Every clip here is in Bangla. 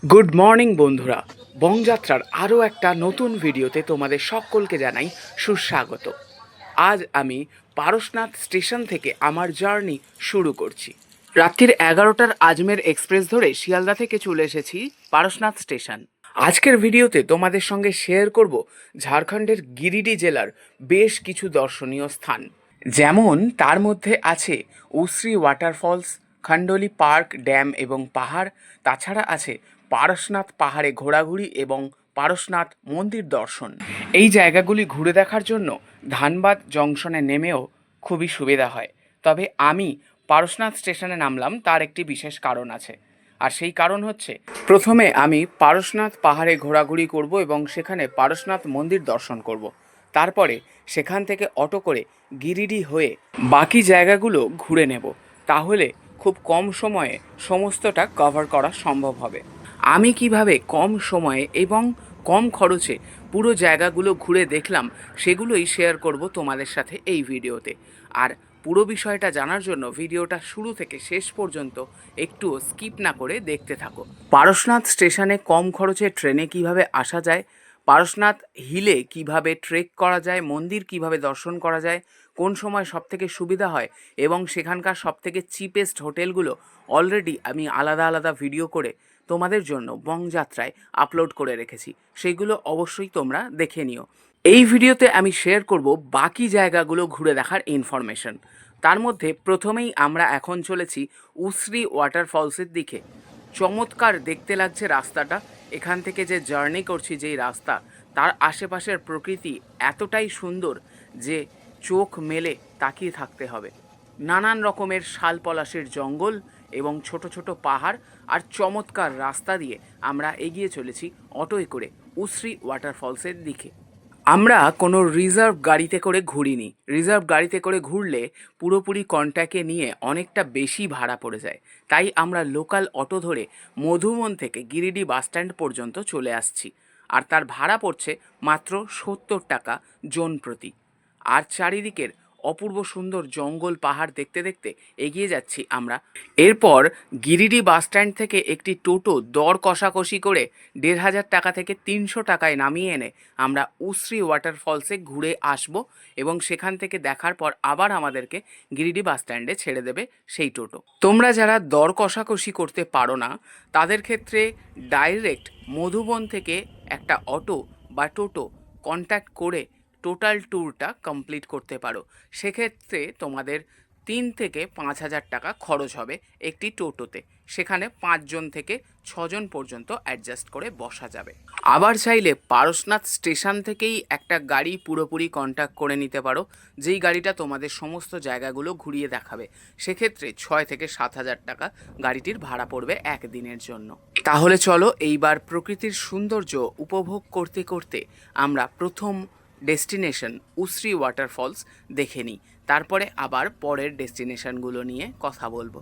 গুড মর্নিং বন্ধুরা। বংযাত্রার আরও একটা নতুন ভিডিওতে তোমাদের সকলকে জানাই সুস্বাগত। আজ আমি পারশনাথ স্টেশন থেকে আমার জার্নি শুরু করছি। রাত্রির 11টার আজমের এক্সপ্রেস ধরে শিয়ালদা থেকে চলে এসেছি পারশনাথ স্টেশন। আজকের ভিডিওতে তোমাদের সঙ্গে শেয়ার করব ঝাড়খণ্ডের গিরিডি জেলার বেশ কিছু দর্শনীয় স্থান, যেমন তার মধ্যে আছে উশ্রী ওয়াটারফলস, খান্ডোলি পার্ক, ড্যাম এবং পাহাড়। তাছাড়া আছে পারশনাথ পাহাড়ে ঘোরাঘুরি এবং পারশনাথ মন্দির দর্শন। এই জায়গাগুলি ঘুরে দেখার জন্য ধানবাদ জংশনে নেমেও খুবই সুবিধা হয়। তবে আমি পারশনাথ স্টেশনে নামলাম, তার একটি বিশেষ কারণ আছে। আর সেই কারণ হচ্ছে, প্রথমে আমি পারশনাথ পাহাড়ে ঘোরাঘুরি করব এবং সেখানে পারশনাথ মন্দির দর্শন করব। তারপরে সেখান থেকে অটো করে গিরিডি হয়ে বাকি জায়গাগুলো ঘুরে নেব। তাহলে খুব কম সময়ে সমস্তটা কভার করা সম্ভব হবে। আমি কিভাবে কম সময়ে এবং কম খরচে পুরো জায়গাগুলো ঘুরে দেখলাম, সেগুলোই শেয়ার করব তোমাদের সাথে এই ভিডিওতে। আর পুরো বিষয়টা জানার জন্য ভিডিওটা শুরু থেকে শেষ পর্যন্ত একটুও স্কিপ না করে দেখতে থাকো। পারশনাথ স্টেশনে কম খরচে ট্রেনে কিভাবে আসা যায়, পারশনাথ হিলে কিভাবে ট্রেক করা যায়, মন্দির কিভাবে দর্শন করা যায়, কোন সময় সবথেকে সুবিধা হয় এবং সেখানকার সবথেকে চিপেস্ট হোটেলগুলো অলরেডি আমি আলাদা আলাদা ভিডিও করে তোমাদের জন্য বংযাত্রায় আপলোড করে রেখেছি। সেইগুলো অবশ্যই তোমরা দেখে নিও। এই ভিডিওতে আমি শেয়ার করব বাকি জায়গাগুলো ঘুরে দেখার ইনফরমেশন। তার মধ্যে প্রথমেই আমরা এখন চলেছি উশ্রী ওয়াটারফলসের দিকে। চমৎকার দেখতে লাগছে রাস্তাটা। এখান থেকে যে জার্নি করছি, যেই রাস্তা, তার আশেপাশের প্রকৃতি এতটাই সুন্দর যে চোখ মেলে তাকিয়ে থাকতে হবে। নানান রকমের শাল পলাশের জঙ্গল এবং ছোট ছোট পাহাড় আর চমৎকার রাস্তা দিয়ে আমরা এগিয়ে চলেছি অটোয় করে উশ্রী ওয়াটারফলসের দিকে। আমরা কোনো রিজার্ভ গাড়িতে করে ঘুরিনি। রিজার্ভ গাড়িতে করে ঘুরলে পুরোপুরি কন্ট্যাক্টে নিয়ে অনেকটা বেশি ভাড়া পড়ে যায়। তাই আমরা লোকাল অটো ধরে মধুবন থেকে গিরিডি বাসস্ট্যান্ড পর্যন্ত চলে আসছি। আর তার ভাড়া পড়ছে মাত্র 70 টাকা জন প্রতি। আর চারিদিকের অপূর্ব সুন্দর জঙ্গল পাহাড় দেখতে দেখতে এগিয়ে যাচ্ছি আমরা। এরপর গিরিডি বাসস্ট্যান্ড থেকে একটি টোটো দর কষাকষি করে 1500 টাকা থেকে 300 টাকায় নামিয়ে এনে আমরা উশ্রী ওয়াটারফলসে ঘুরে আসব এবং সেখান থেকে দেখার পর আবার আমাদেরকে গিরিডি বাসস্ট্যান্ডে ছেড়ে দেবে সেই টোটো। তোমরা যারা দর কষাকষি করতে পারো না, তাদের ক্ষেত্রে ডাইরেক্ট মধুবন থেকে একটা অটো বা টোটো কন্ট্যাক্ট করে টোটাল ট্যুরটা কমপ্লিট করতে পারো। সেক্ষেত্রে তোমাদের 3 থেকে 5 হাজার টাকা খরচ হবে একটি টোটোতে। সেখানে 5 জন থেকে 6 জন পর্যন্ত অ্যাডজাস্ট করে বসা যাবে। আবার চাইলে পারশনাথ স্টেশন থেকেই একটা গাড়ি পুরোপুরি কন্ট্যাক্ট করে নিতে পারো, যেই গাড়িটা তোমাদের সমস্ত জায়গাগুলো ঘুরিয়ে দেখাবে। সেক্ষেত্রে 6 থেকে 7 হাজার টাকা গাড়িটির ভাড়া পড়বে একদিনের জন্য। তাহলে চলো এইবার প্রকৃতির সৌন্দর্য উপভোগ করতে করতে আমরা প্রথম ডেস্টিনেশন উশ্রী ওয়াটারফলস দেখে নিই। তারপরে আবার পরের ডেস্টিনেশনগুলো নিয়ে কথা বলবো।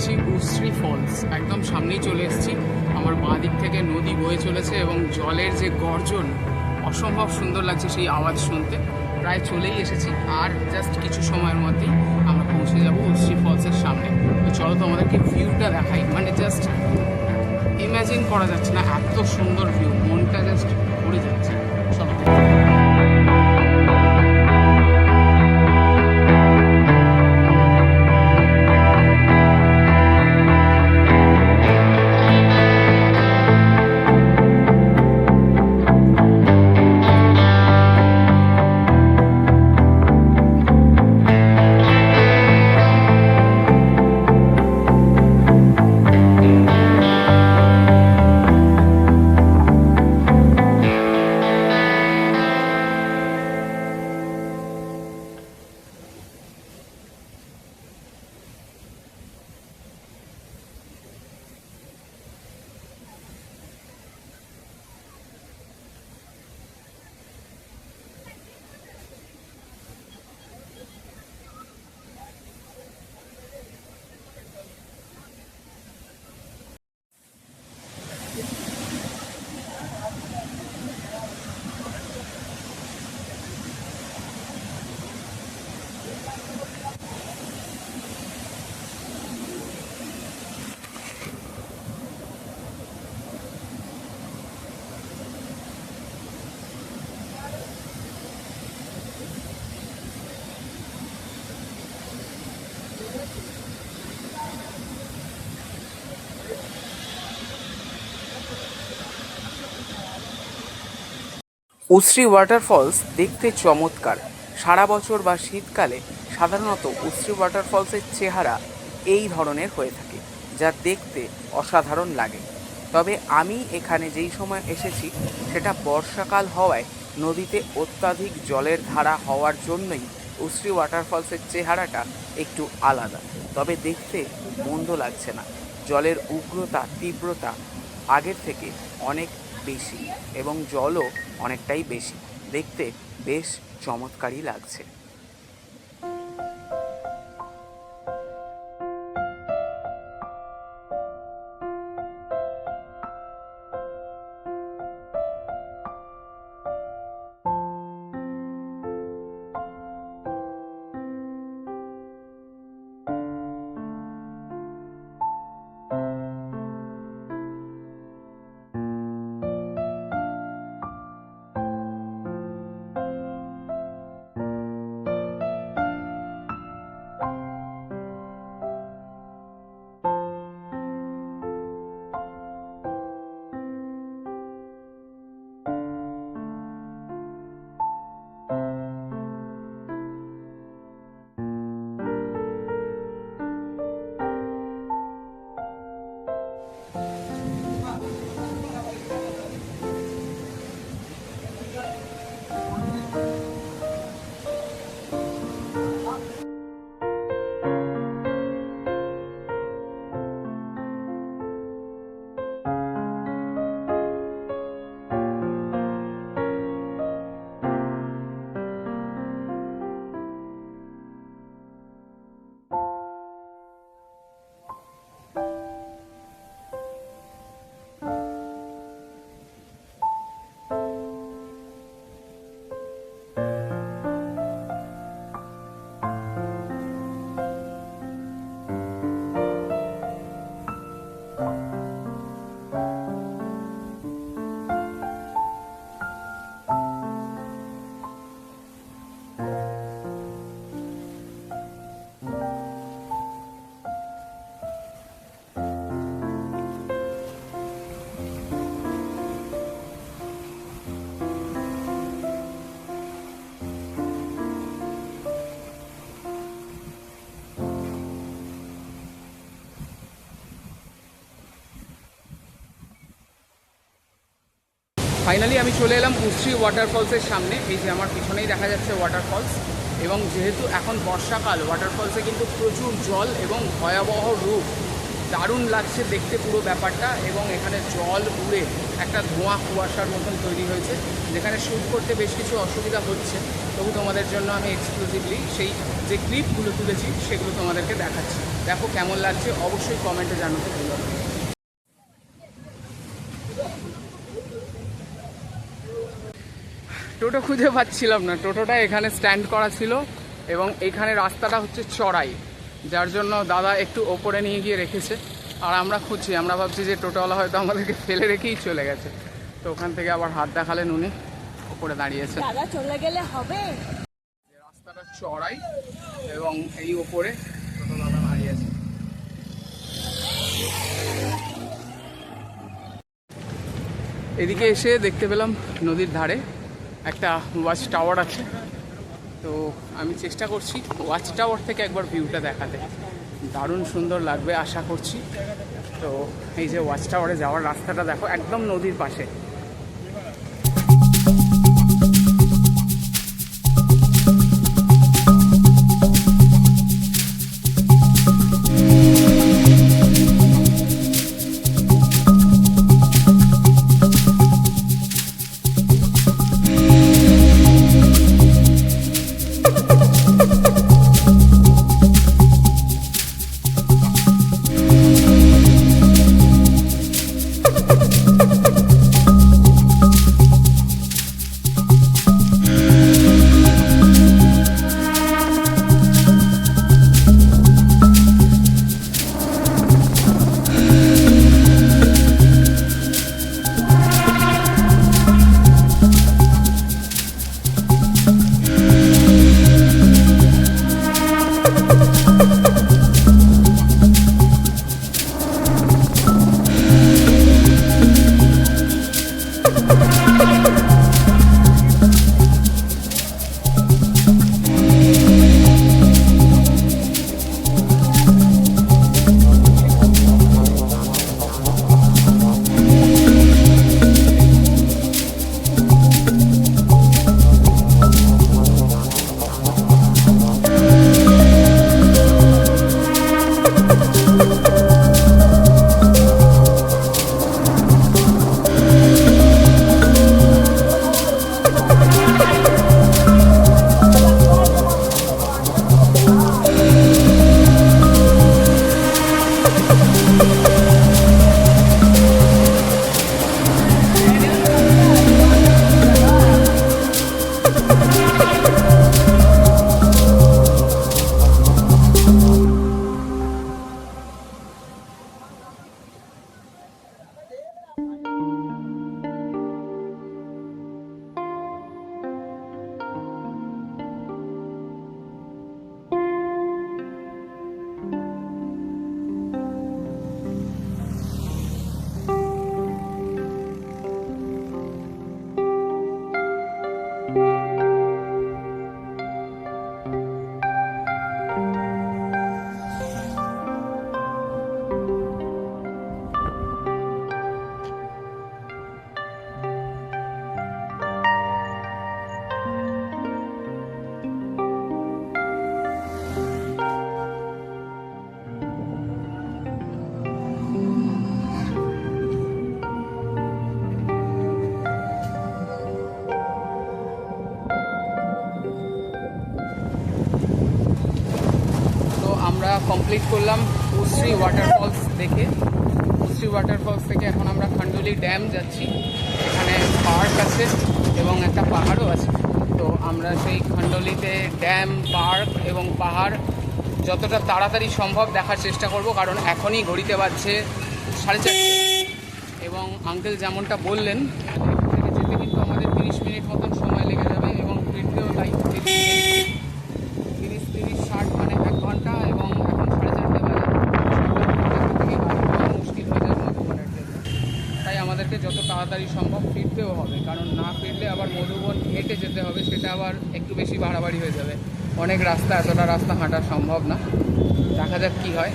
যাচ্ছি উশ্রী ফলস, একদম সামনেই চলে এসেছি। আমার বাঁ দিক থেকে নদী বয়ে চলেছে এবং জলের যে গর্জন অসম্ভব সুন্দর লাগছে সেই আওয়াজ শুনতে। প্রায় চলেই এসেছি, আর জাস্ট কিছু সময়ের মধ্যেই আমরা পৌঁছে যাব উশ্রী ফলসের সামনে। তো চলো তোমাদেরকে ভিউটা দেখাই, মানে জাস্ট ইমাজিন করা যাচ্ছে না এত সুন্দর ভিউ, মনটা জাস্ট ভরে যাচ্ছে। চলো দেখতে থাকো। উশ্রী ওয়াটারফলস দেখতে চমৎকার। সারা বছর বা শীতকালে সাধারণত উশ্রী ওয়াটারফলসের চেহারা এই ধরনের হয়ে থাকে, যা দেখতে অসাধারণ লাগে। তবে আমি এখানে যেই সময় এসেছি সেটা বর্ষাকাল হওয়ায় নদীতে অত্যাধিক জলের ধারা হওয়ার জন্যই উশ্রী ওয়াটারফলসের চেহারাটা একটু আলাদা। তবে দেখতে মন্দ লাগছে না। জলের উগ্রতা তীব্রতা আগের থেকে অনেক বেশি এবং জলও অনেকটাই বেশি। দেখতে বেশ চমৎকারই লাগছে। ফাইনালি আমি চলে এলাম উশ্রী ওয়াটারফলসের সামনে। এই যে আমার পিছনেই দেখা যাচ্ছে ওয়াটারফলস, এবং যেহেতু এখন বর্ষাকাল ওয়াটারফলসে কিন্তু প্রচুর জল এবং ভয়াবহ রূপ দারুণ লাগছে দেখতে পুরো ব্যাপারটা। এবং এখানে জল উড়ে একটা ধোঁয়া কুয়াশার মতন তৈরি হয়েছে, যেখানে শ্যুট করতে বেশ কিছু অসুবিধা হচ্ছে। তবু তোমাদের জন্য আমি এক্সক্লুসিভলি সেই যে ক্লিপগুলো তুলেছি সেগুলো তোমাদেরকে দেখাচ্ছি। দেখো কেমন লাগছে, অবশ্যই কমেন্টে জানাতে ভুলো না। টোটো খুঁজে পাচ্ছিলাম না, টোটোটা এখানে স্ট্যান্ড করা ছিল এবং এখানে রাস্তাটা হচ্ছে চড়াই, যার জন্য দাদা একটু ওপরে নিয়ে গিয়ে রেখেছে। আর আমরা খুঁজছি, আমরা ভাবছি যে টোটোওয়ালা হয়তো আমাদেরকে ফেলে রেখেই চলে গেছে। তো ওখান থেকে আবার হাত দেখালেন উনি, ওপরে দাঁড়িয়েছে। দাদা চলে গেলে হবে। রাস্তাটা চড়াই এবং এই ওপরে টোটো দাদা দাঁড়িয়েছে। এদিকে এসে দেখতে পেলাম নদীর ধারে একটা ওয়াচ টাওয়ার আছে। তো আমি চেষ্টা করছি ওয়াচ টাওয়ার থেকে একবার ভিউটা দেখাতে, দারুণ সুন্দর লাগবে আশা করছি। তো এই যে ওয়াচ টাওয়ারে যাওয়ার রাস্তাটা দেখো, একদম নদীর পাশে। কমপ্লিট করলাম উশ্রী ওয়াটারফলস দেখে। উশ্রী ওয়াটারফলস থেকে এখন আমরা খান্ডুলি ড্যাম যাচ্ছি। এখানে পার্ক আছে এবং একটা পাহাড়ও আছে। তো আমরা সেই খান্ডুলিতে ড্যাম, পার্ক এবং পাহাড় যতটা তাড়াতাড়ি সম্ভব দেখার চেষ্টা করব, কারণ এখনই ঘড়িতে বাজছে 4:30 এবং আঙ্কেল যেমনটা বললেন এখান থেকে যেতে কিন্তু আমাদের 30 মিনিট মতন সময় লেগে যাবে এবং ফিরতেও তাই 30-60 মানে 1 ঘন্টা। এবং এখন 4:30 বেলা থেকে মুশকিল হয়ে যাবে মধুবনের জন্য। তাই আমাদেরকে যত তাড়াতাড়ি সম্ভব ফিরতেও হবে, কারণ না ফিরলে আবার মধুবন হেঁটে যেতে হবে, সেটা আবার একটু বেশি বাড়াবাড়ি হয়ে যাবে। অনেক রাস্তা, এতটা রাস্তা হাঁটা সম্ভব না। দেখা যাক কী হয়।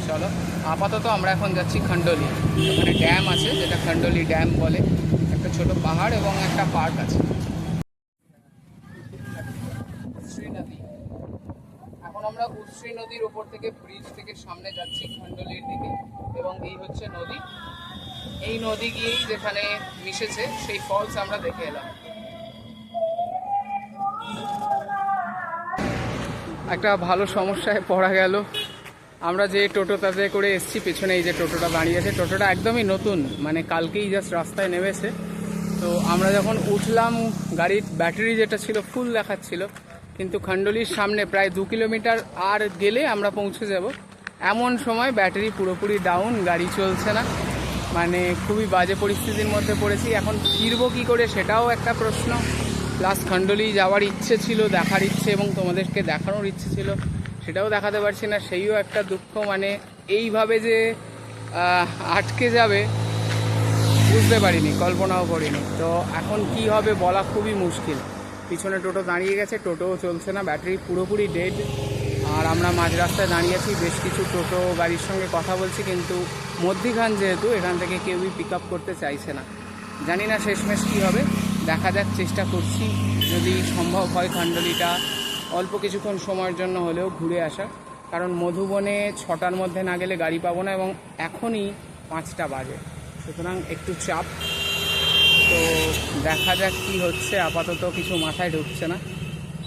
চলো, আপাতত আমরা এখন যাচ্ছি খান্ডলি। ওখানে ড্যাম আছে, যেটা খান্ডলি ড্যাম বলে। একটা ছোট পাহাড় এবং একটা পার্ক আছে। এখন আমরা আমরা উশ্রী নদীর ওপর থেকে ব্রিজ থেকে সামনে যাচ্ছি খান্ডলির দিকে, এবং এই হচ্ছে নদী। এই নদী গিয়েই যেখানে মিশেছে সেই ফলস আমরা দেখে এলাম। একটা ভালো সমস্যায় পড়া গেল। আমরা যে টোটোটাতে করে এসেছি, পেছনে এই যে টোটোটা দাঁড়িয়ে আছে, টোটোটা একদমই নতুন, মানে কালকেই জাস্ট রাস্তায় নেমেছে। তো আমরা যখন উঠলাম, গাড়ির ব্যাটারি যেটা ছিল ফুল দেখাচ্ছিল, কিন্তু খান্ডলির সামনে প্রায় 2 কিলোমিটার আর গেলে আমরা পৌঁছে যাব। এমন সময় ব্যাটারি পুরোপুরি ডাউন, গাড়ি চলছে না, মানে খুবই বাজে পরিস্থিতির মধ্যে পড়েছি। এখন ফিরবো কী করে সেটাও একটা প্রশ্ন, প্লাস খান্ডলি যাওয়ার ইচ্ছে ছিল, দেখার ইচ্ছে এবং তোমাদেরকে দেখানোর ইচ্ছে ছিল, সেটাও দেখাতে পারছি না, সেইও একটা দুঃখ। মানে এইভাবে যে আটকে যাবে বুঝতে পারিনি, কল্পনাও করিনি। তো এখন কি হবে বলা খুবই মুশকিল। পিছনে টোটো দাঁড়িয়ে গেছে, টোটোও চলছে না, ব্যাটারি পুরোপুরি ডেড। আর আমরা মাঝ রাস্তায় দাঁড়িয়ে আছি, বেশ কিছু টোটো গাড়ির সঙ্গে কথা বলছি, কিন্তু মধ্যিখান যেহেতু, এখান থেকে কেউই পিক আপ করতে চাইছে না। জানি না শেষমেশ কী হবে, দেখা যাক, চেষ্টা করছি যদি সম্ভব হয় খান্ডলিটা অল্প কিছুক্ষণ সময়ের জন্য হলেও ঘুরে আসা, কারণ মধুবনে 6টার মধ্যে না গেলে গাড়ি পাবো না, এবং এখনই 5টা বাজে, সুতরাং একটু চাপ। তো দেখা যাক কী হচ্ছে, আপাতত কিছু মাথায় ঢুকছে না,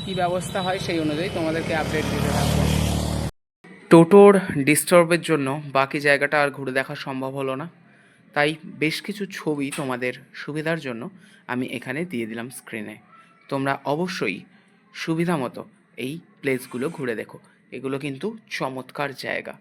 কি ব্যবস্থা হয় সেই অনুযায়ী তোমাদেরকে আপডেট দিতে থাকবো। টোটোর ডিস্টার্বের জন্য বাকি জায়গাটা আর ঘুরে দেখা সম্ভব হলো না, তাই বেশ কিছু ছবি তোমাদের সুবিধার জন্য আমি এখানে দিয়ে দিলাম স্ক্রিনে। তোমরা অবশ্যই সুবিধা মতো এই প্লেসগুলো ঘুরে দেখো, এগুলো কিন্তু চমৎকার জায়গা।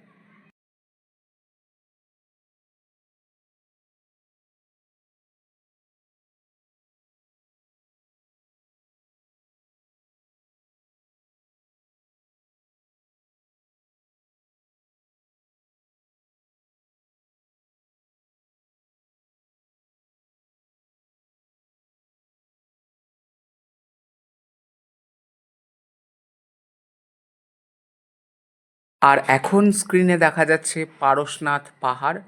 আর এখন স্ক্রিনে দেখা যাচ্ছে পারশনাথ পাহাড়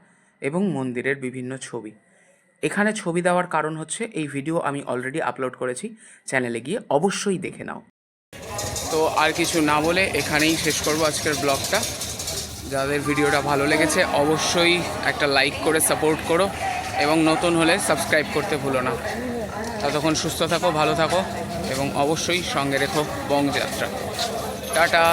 এবং মন্দিরের বিভিন্ন ছবি। এখানে ছবি দেওয়ার কারণ হচ্ছে এই ভিডিও আমি অলরেডি আপলোড করেছি, চ্যানেলে গিয়ে অবশ্যই দেখে নাও। তো আর কিছু না বলে এখানেই শেষ করব আজকের ব্লগটা। যাদের ভিডিওটা ভালো লেগেছে অবশ্যই একটা লাইক করে সাপোর্ট করো, এবং নতুন হলে সাবস্ক্রাইব করতে ভুলো না। ততক্ষণ সুস্থ থাকো, ভালো থাকো, এবং অবশ্যই সঙ্গে রেখো বং যাত্রা। টাটা।